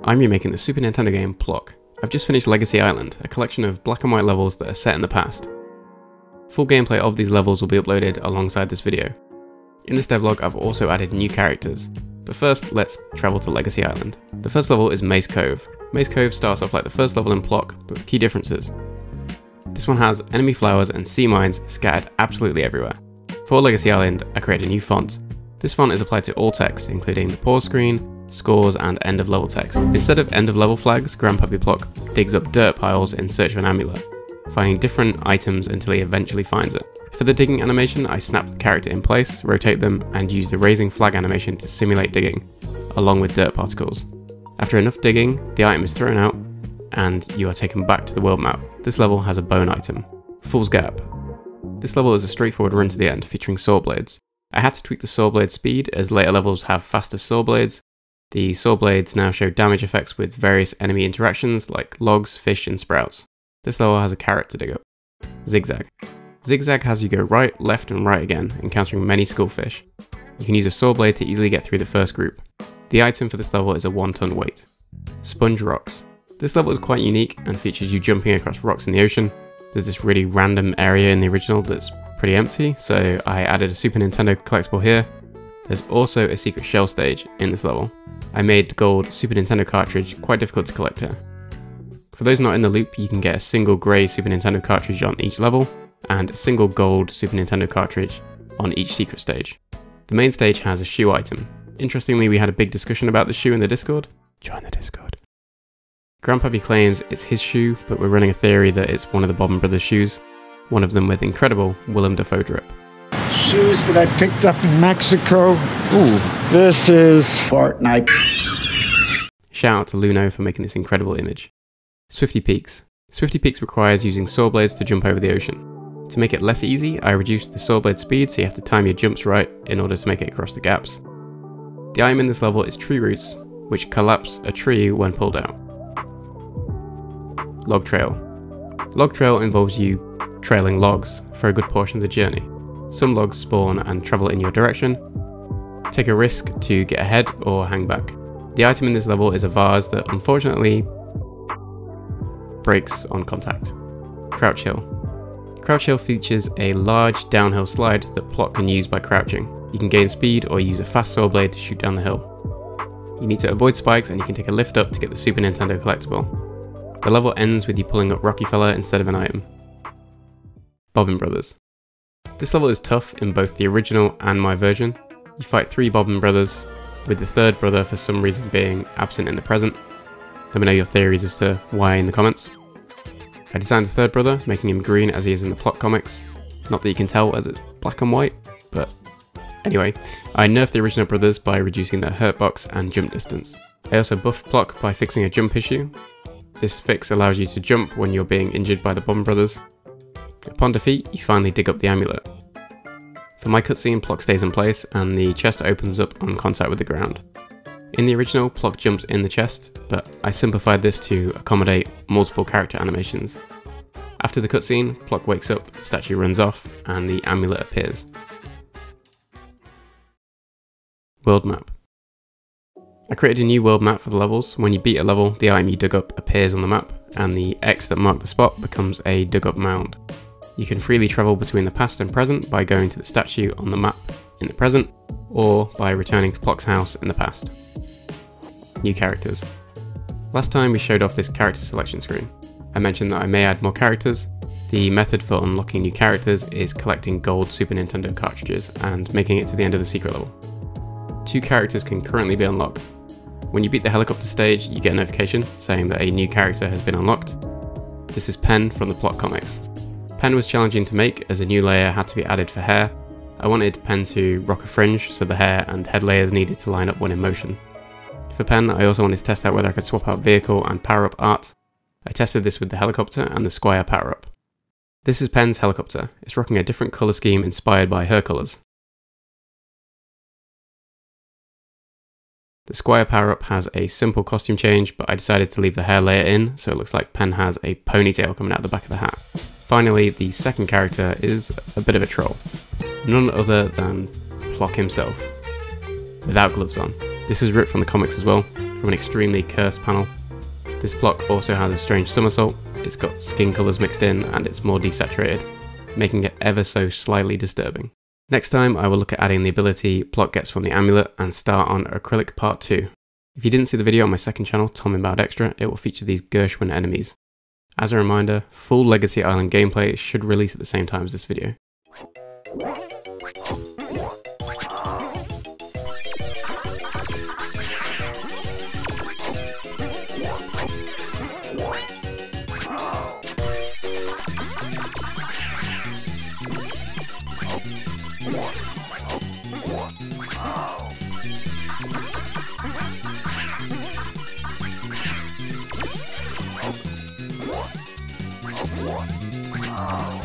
I'm remaking the Super Nintendo game Plok. I've just finished Legacy Island, a collection of black and white levels that are set in the past. Full gameplay of these levels will be uploaded alongside this video. In this devlog I've also added new characters, but first let's travel to Legacy Island. The first level is Maze Cove. Maze Cove starts off like the first level in Plok, but with key differences. This one has enemy flowers and sea mines scattered absolutely everywhere. For Legacy Island I created a new font. This font is applied to all text, including the pause screen, scores and end of level text. Instead of end of level flags, Grandpappy Plok digs up dirt piles in search of an amulet, finding different items until he eventually finds it. For the digging animation, I snap the character in place, rotate them, and use the raising flag animation to simulate digging, along with dirt particles. After enough digging, the item is thrown out, and you are taken back to the world map. This level has a bone item. Fool's Gap. This level is a straightforward run to the end, featuring saw blades. I had to tweak the saw blade speed, as later levels have faster saw blades. The saw blades now show damage effects with various enemy interactions like logs, fish and sprouts. This level has a carrot to dig up. Zigzag. Zigzag has you go right, left and right again, encountering many skullfish. You can use a saw blade to easily get through the first group. The item for this level is a 1-ton weight. Sponge Rocks. This level is quite unique and features you jumping across rocks in the ocean. There's this really random area in the original that's pretty empty, so I added a Super Nintendo collectible here. There's also a secret shell stage in this level. I made the gold Super Nintendo cartridge quite difficult to collect here. For those not in the loop, you can get a single grey Super Nintendo cartridge on each level, and a single gold Super Nintendo cartridge on each secret stage. The main stage has a shoe item. Interestingly, we had a big discussion about the shoe in the Discord. Join the Discord. Grandpappy claims it's his shoe, but we're running a theory that it's one of the Bobbin brothers' shoes, one of them with incredible Willem Dafoe drip. Shoes that I picked up in Mexico. Ooh, this is Fortnite. Shout out to Luno for making this incredible image. Swifty Peaks. Swifty Peaks requires using saw blades to jump over the ocean. To make it less easy, I reduced the saw blade speed so you have to time your jumps right in order to make it across the gaps. The item in this level is tree roots, which collapse a tree when pulled out. Log Trail. Log Trail involves you trailing logs for a good portion of the journey. Some logs spawn and travel in your direction. Take a risk to get ahead or hang back. The item in this level is a vase that unfortunately breaks on contact. Crouch Hill. Crouch Hill features a large downhill slide that Plok can use by crouching. You can gain speed or use a fast saw blade to shoot down the hill. You need to avoid spikes and you can take a lift up to get the Super Nintendo collectible. The level ends with you pulling up Rockefeller instead of an item. Bobbin Brothers. This level is tough in both the original and my version. You fight 3 Bobbin brothers, with the third brother for some reason being absent in the present. Let me know your theories as to why in the comments. I designed the third brother, making him green as he is in the Plok comics. Not that you can tell as it's black and white, but anyway. I nerfed the original brothers by reducing their hurt box and jump distance. I also buffed Plok by fixing a jump issue. This fix allows you to jump when you're being injured by the Bobbin brothers. Upon defeat, you finally dig up the amulet. For my cutscene, Plok stays in place and the chest opens up on contact with the ground. In the original, Plok jumps in the chest, but I simplified this to accommodate multiple character animations. After the cutscene, Plok wakes up, the statue runs off, and the amulet appears. World Map. I created a new world map for the levels. When you beat a level, the item you dug up appears on the map, and the X that marked the spot becomes a dug up mound. You can freely travel between the past and present by going to the statue on the map in the present, or by returning to Plok's house in the past. New characters. Last time we showed off this character selection screen. I mentioned that I may add more characters. The method for unlocking new characters is collecting gold Super Nintendo cartridges and making it to the end of the secret level. 2 characters can currently be unlocked. When you beat the helicopter stage, you get a notification saying that a new character has been unlocked. This is Pen from the Plok comics. Pen was challenging to make as a new layer had to be added for hair. I wanted Pen to rock a fringe so the hair and head layers needed to line up when in motion. For Pen, I also wanted to test out whether I could swap out vehicle and power-up art. I tested this with the helicopter and the Squire power-up. This is Pen's helicopter. It's rocking a different colour scheme inspired by her colours. The Squire power-up has a simple costume change, but I decided to leave the hair layer in, so it looks like Pen has a ponytail coming out the back of the hat. Finally, the second character is a bit of a troll. None other than Plok himself, without gloves on. This is ripped from the comics as well. from an extremely cursed panel. This Plok also has a strange somersault, it's got skin colours mixed in, and it's more desaturated, making it ever so slightly disturbing. Next time I will look at adding the ability Plok gets from the amulet and start on Acrylic Part 2. If you didn't see the video on my second channel, TomInbound Extra, it will feature these Gershwin enemies. As a reminder, full Legacy Island gameplay should release at the same time as this video. What?